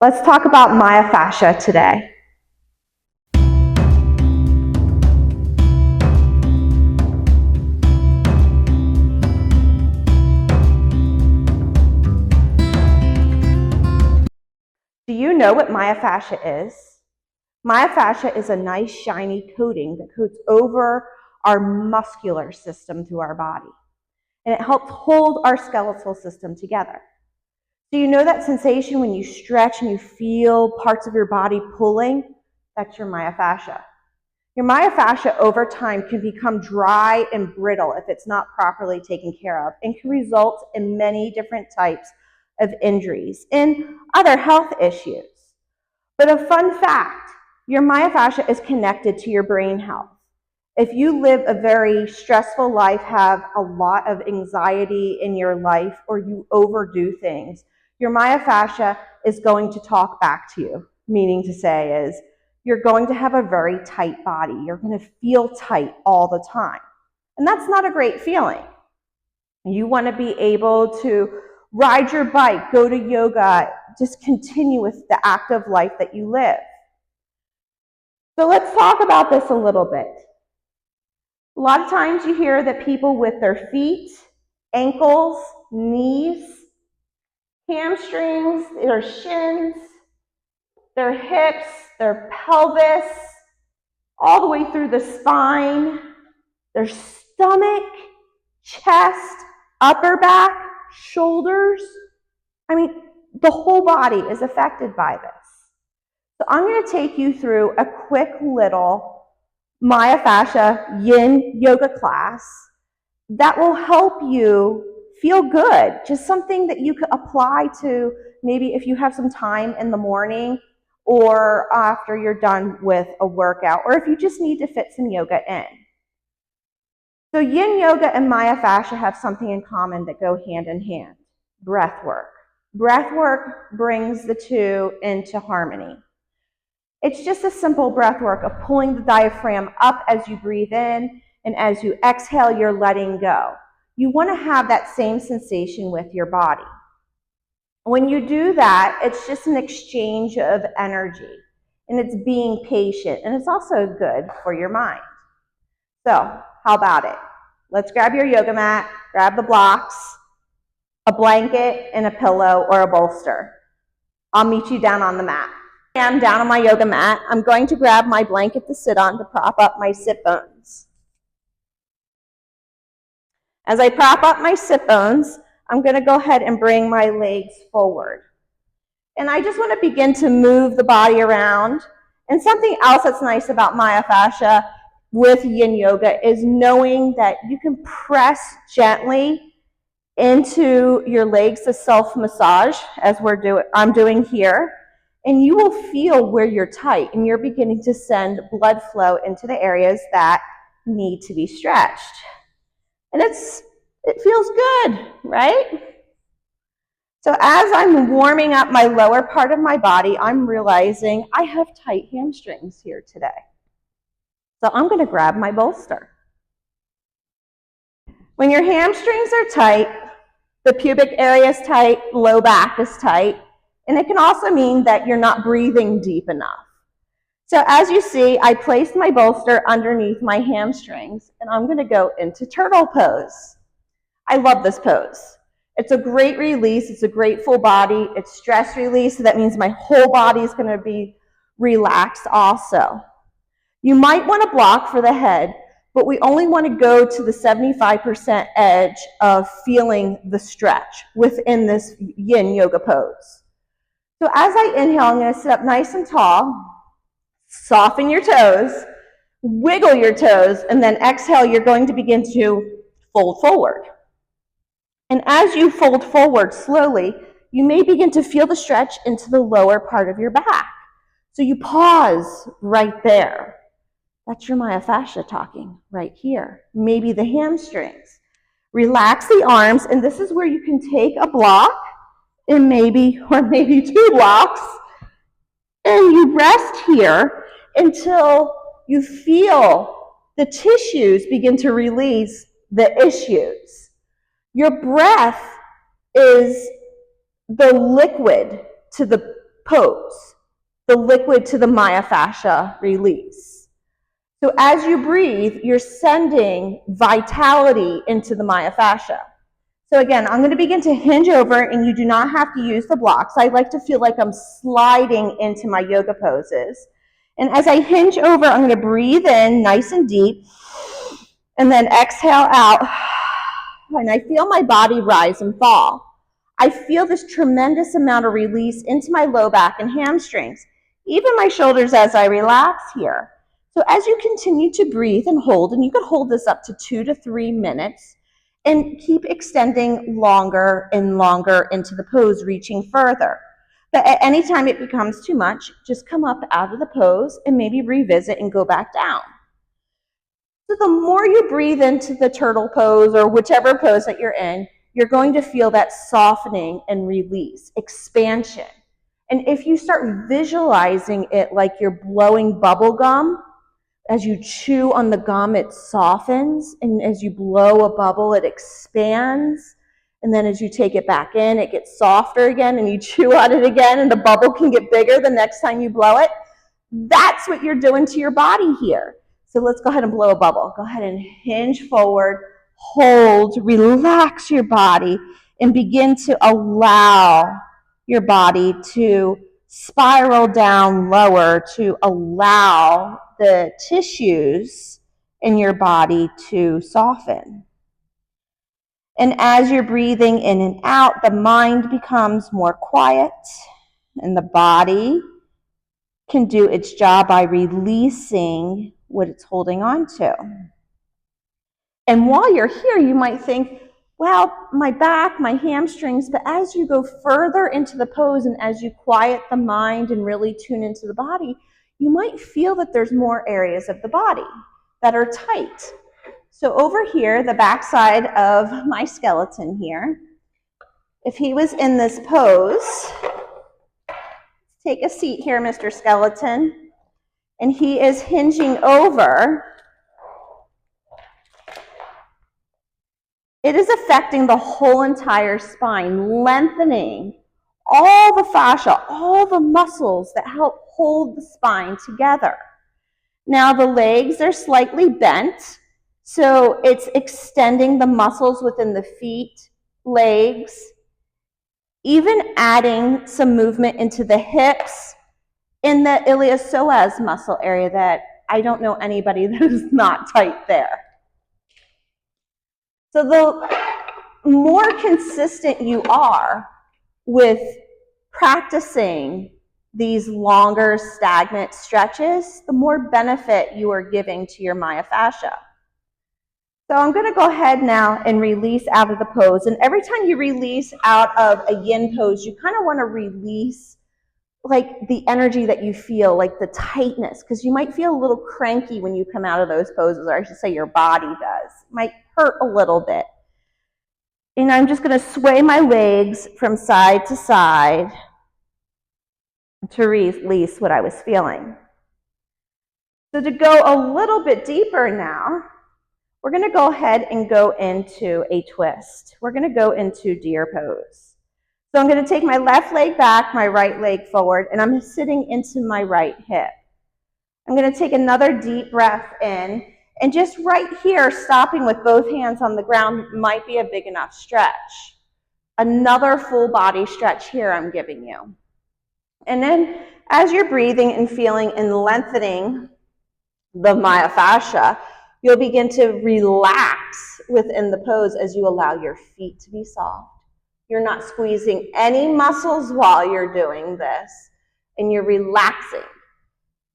Let's talk about myofascia today. Do you know what myofascia is? Myofascia is a nice shiny coating that coats over our muscular system through our body, and it helps hold our skeletal system together. Do you know that sensation when you stretch and you feel parts of your body pulling? That's your myofascia. Your myofascia over time can become dry and brittle if it's not properly taken care of, and can result in many different types of injuries and other health issues. But a fun fact, your myofascia is connected to your brain health. If you live a very stressful life, have a lot of anxiety in your life, or you overdo things, your myofascia is going to talk back to you, meaning to say is, you're going to have a very tight body. You're going to feel tight all the time. And that's not a great feeling. You want to be able to ride your bike, go to yoga, just continue with the active life that you live. So let's talk about this a little bit. A lot of times you hear that people with their feet, ankles, knees, hamstrings, their shins, their hips, their pelvis, all the way through the spine, their stomach, chest, upper back, shoulders. I mean, the whole body is affected by this. So I'm going to take you through a quick little myofascia Yin Yoga class that will help you feel good. Just something that you could apply to maybe if you have some time in the morning or after you're done with a workout, or if you just need to fit some yoga in. So Yin Yoga and myofascia have something in common that go hand in hand: breath work. Breath work brings the two into harmony. It's just a simple breath work of pulling the diaphragm up as you breathe in, and as you exhale, you're letting go. You want to have that same sensation with your body. When you do that, it's just an exchange of energy, and it's being patient, and it's also good for your mind. So, how about it? Let's grab your yoga mat, grab the blocks, a blanket, and a pillow or a bolster. I'll meet you down on the mat. I'm down on my yoga mat. I'm going to grab my blanket to sit on to prop up my sit bones. As I prop up my sit bones, I'm going to go ahead and bring my legs forward. And I just want to begin to move the body around. And something else that's nice about myofascia with Yin Yoga is knowing that you can press gently into your legs to self-massage, as I'm doing here. And you will feel where you're tight, and you're beginning to send blood flow into the areas that need to be stretched. And it feels good, right? So as I'm warming up my lower part of my body, I'm realizing I have tight hamstrings here today. So I'm going to grab my bolster. When your hamstrings are tight, the pubic area is tight, low back is tight, and it can also mean that you're not breathing deep enough. So as you see, I placed my bolster underneath my hamstrings, and I'm going to go into turtle pose. I love this pose. It's a great release. It's a great full body. It's stress release, so that means my whole body is going to be relaxed also. You might want to block for the head, but we only want to go to the 75% edge of feeling the stretch within this Yin Yoga pose. So as I inhale, I'm going to sit up nice and tall, soften your toes, wiggle your toes, and then exhale, you're going to begin to fold forward. And as you fold forward slowly, you may begin to feel the stretch into the lower part of your back. So you pause right there. That's your myofascia talking right here. Maybe the hamstrings. Relax the arms, and this is where you can take a block, and maybe 2 blocks, and you rest here until you feel the tissues begin to release the issues. Your breath is the liquid to the pose, the liquid to the myofascial release. So as you breathe, you're sending vitality into the myofascia. So again, I'm going to begin to hinge over, and you do not have to use the blocks. I like to feel like I'm sliding into my yoga poses. And as I hinge over, I'm going to breathe in nice and deep, and then exhale out. And I feel my body rise and fall. I feel this tremendous amount of release into my low back and hamstrings, even my shoulders as I relax here. So as you continue to breathe and hold, and you could hold this up to 2 to 3 minutes, and keep extending longer and longer into the pose, reaching further. But at any time it becomes too much, just come up out of the pose and maybe revisit and go back down. So the more you breathe into the turtle pose or whichever pose that you're in, you're going to feel that softening and release, expansion. And if you start visualizing it like you're blowing bubble gum, as you chew on the gum, it softens, and as you blow a bubble, it expands. And then as you take it back in, it gets softer again, and you chew on it again, and the bubble can get bigger the next time you blow it. That's what you're doing to your body here. So let's go ahead and blow a bubble. Go ahead and hinge forward, hold, relax your body, and begin to allow your body to spiral down lower, to allow the tissues in your body to soften. And as you're breathing in and out, the mind becomes more quiet, and the body can do its job by releasing what it's holding on to. And while you're here, you might think, well, my back, my hamstrings, but as you go further into the pose and as you quiet the mind and really tune into the body, you might feel that there's more areas of the body that are tight. So over here, the backside of my skeleton here, if he was in this pose, take a seat here, Mr. Skeleton, and he is hinging over, it is affecting the whole entire spine, lengthening all the fascia, all the muscles that help hold the spine together. Now the legs are slightly bent, so it's extending the muscles within the feet, legs, even adding some movement into the hips in the iliopsoas muscle area that I don't know anybody that is not tight there. So the more consistent you are with practicing these longer stagnant stretches, the more benefit you are giving to your myofascia. So I'm going to go ahead now and release out of the pose. And every time you release out of a yin pose, you kind of want to release like the energy that you feel, like the tightness, because you might feel a little cranky when you come out of those poses, or I should say your body does. It might hurt a little bit. And I'm just going to sway my legs from side to side to release what I was feeling. So to go a little bit deeper now, we're going to go ahead and go into a twist. We're going to go into deer pose. So I'm going to take my left leg back, my right leg forward, and I'm sitting into my right hip. I'm going to take another deep breath in, and just right here, stopping with both hands on the ground might be a big enough stretch. Another full body stretch here I'm giving you. And then as you're breathing and feeling and lengthening the myofascia, you'll begin to relax within the pose as you allow your feet to be soft. You're not squeezing any muscles while you're doing this, and you're relaxing.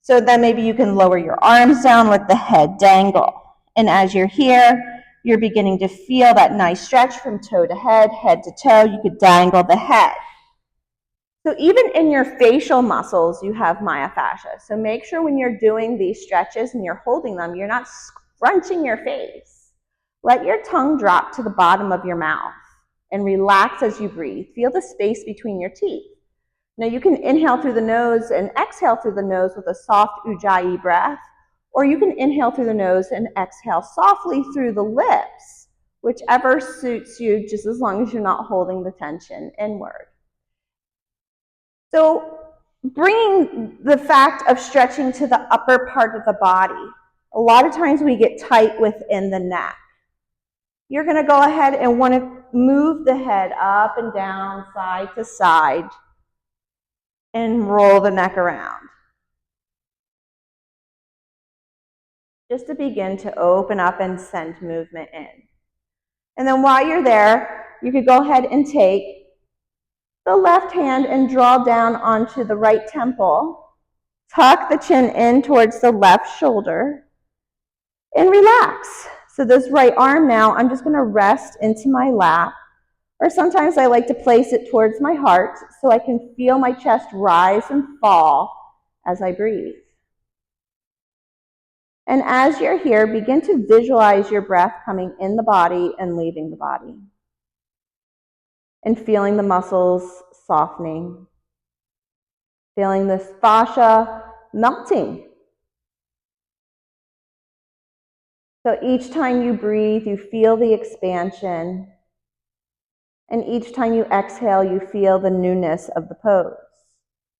So then maybe you can lower your arms down, let the head dangle. And as you're here, you're beginning to feel that nice stretch from toe to head to toe. You could dangle the head. So even in your facial muscles, you have myofascia. So make sure when you're doing these stretches and you're holding them, you're not scrunching your face. Let your tongue drop to the bottom of your mouth and relax as you breathe. Feel the space between your teeth. Now you can inhale through the nose and exhale through the nose with a soft ujjayi breath, or you can inhale through the nose and exhale softly through the lips, whichever suits you, just as long as you're not holding the tension inward. So bringing the fact of stretching to the upper part of the body. A lot of times we get tight within the neck. You're going to go ahead and want to move the head up and down, side to side, and roll the neck around. Just to begin to open up and send movement in. And then while you're there, you could go ahead and take the left hand and draw down onto the right temple. Tuck the chin in towards the left shoulder and relax. So this right arm now, I'm just going to rest into my lap. Or sometimes I like to place it towards my heart so I can feel my chest rise and fall as I breathe. And as you're here, begin to visualize your breath coming in the body and leaving the body. And feeling the muscles softening. Feeling this fascia melting. So each time you breathe, you feel the expansion. And each time you exhale, you feel the newness of the pose.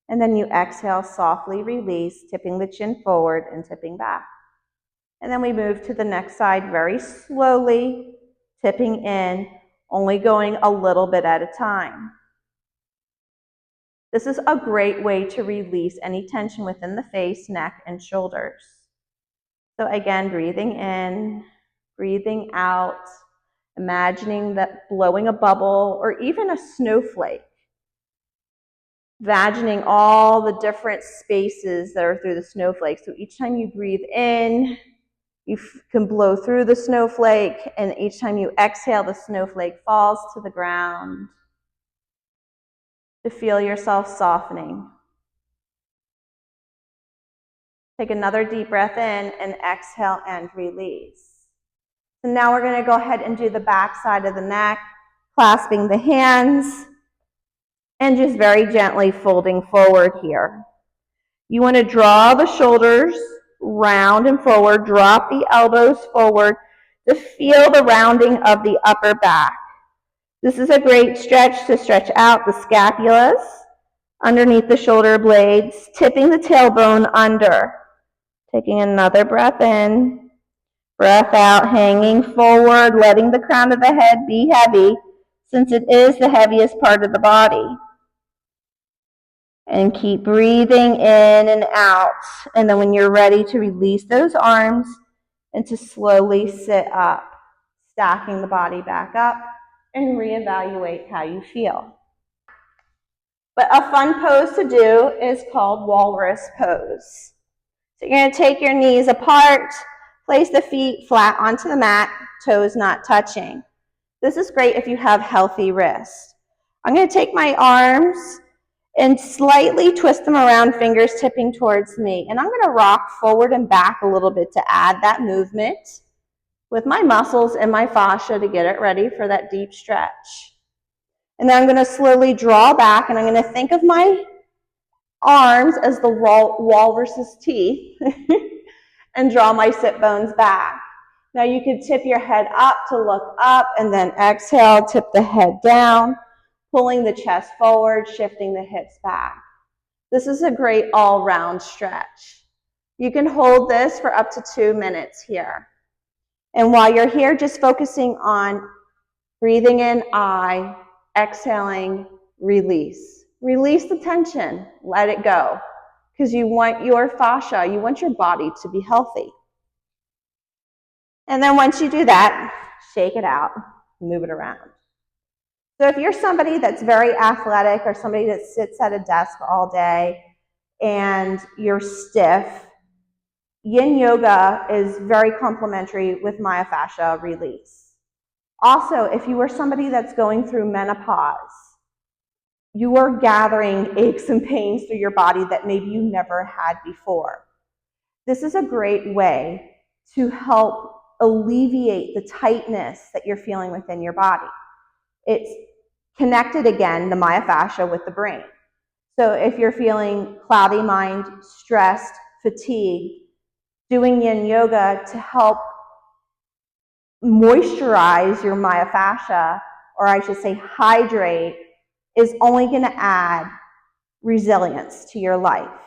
And then you exhale, softly release, tipping the chin forward and tipping back. And then we move to the next side very slowly, tipping in, only going a little bit at a time. This is a great way to release any tension within the face, neck, and shoulders. So again, breathing in, breathing out, imagining that blowing a bubble or even a snowflake. Imagining all the different spaces that are through the snowflake. So each time you breathe in, you can blow through the snowflake, and each time you exhale, the snowflake falls to the ground. To feel yourself softening. Take another deep breath in and exhale and release. So now we're going to go ahead and do the back side of the neck, clasping the hands and just very gently folding forward here. You want to draw the shoulders round and forward, drop the elbows forward to feel the rounding of the upper back. This is a great stretch to stretch out the scapulas underneath the shoulder blades, tipping the tailbone under. Taking another breath in, breath out, hanging forward, letting the crown of the head be heavy, since it is the heaviest part of the body. And keep breathing in and out. And then when you're ready to release those arms and to slowly sit up, stacking the body back up and reevaluate how you feel. But a fun pose to do is called walrus pose. So you're going to take your knees apart, place the feet flat onto the mat, toes not touching. This is great if you have healthy wrists. I'm going to take my arms and slightly twist them around, fingers tipping towards me. And I'm going to rock forward and back a little bit to add that movement with my muscles and my fascia to get it ready for that deep stretch. And then I'm going to slowly draw back, and I'm going to think of my arms as the walrus's teeth and draw my sit bones back. Now you could tip your head up to look up, and then exhale, tip the head down, pulling the chest forward, shifting the hips back. This is a great all-round stretch. You can hold this for up to 2 minutes here. And while you're here, just focusing on breathing in, I, exhaling, release. Release the tension, let it go. Because you want your fascia, you want your body to be healthy. And then once you do that, shake it out, move it around. So if you're somebody that's very athletic or somebody that sits at a desk all day and you're stiff, Yin Yoga is very complementary with Myofascial Release. Also, if you are somebody that's going through menopause, you are gathering aches and pains through your body that maybe you never had before. This is a great way to help alleviate the tightness that you're feeling within your body. It's connected again, the myofascia, with the brain. So if you're feeling cloudy mind, stressed, fatigued, doing Yin Yoga to help moisturize your myofascia, or I should say hydrate, is only going to add resilience to your life.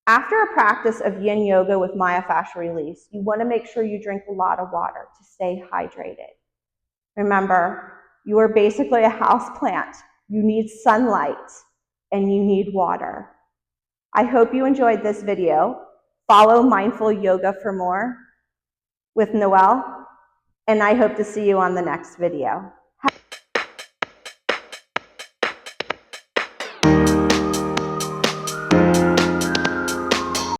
After a practice of Yin Yoga with Myofascial Release, you want to make sure you drink a lot of water to stay hydrated. Remember, you are basically a house plant. You need sunlight and you need water. I hope you enjoyed this video. Follow Mindful Yoga for more with Noelle, and I hope to see you on the next video.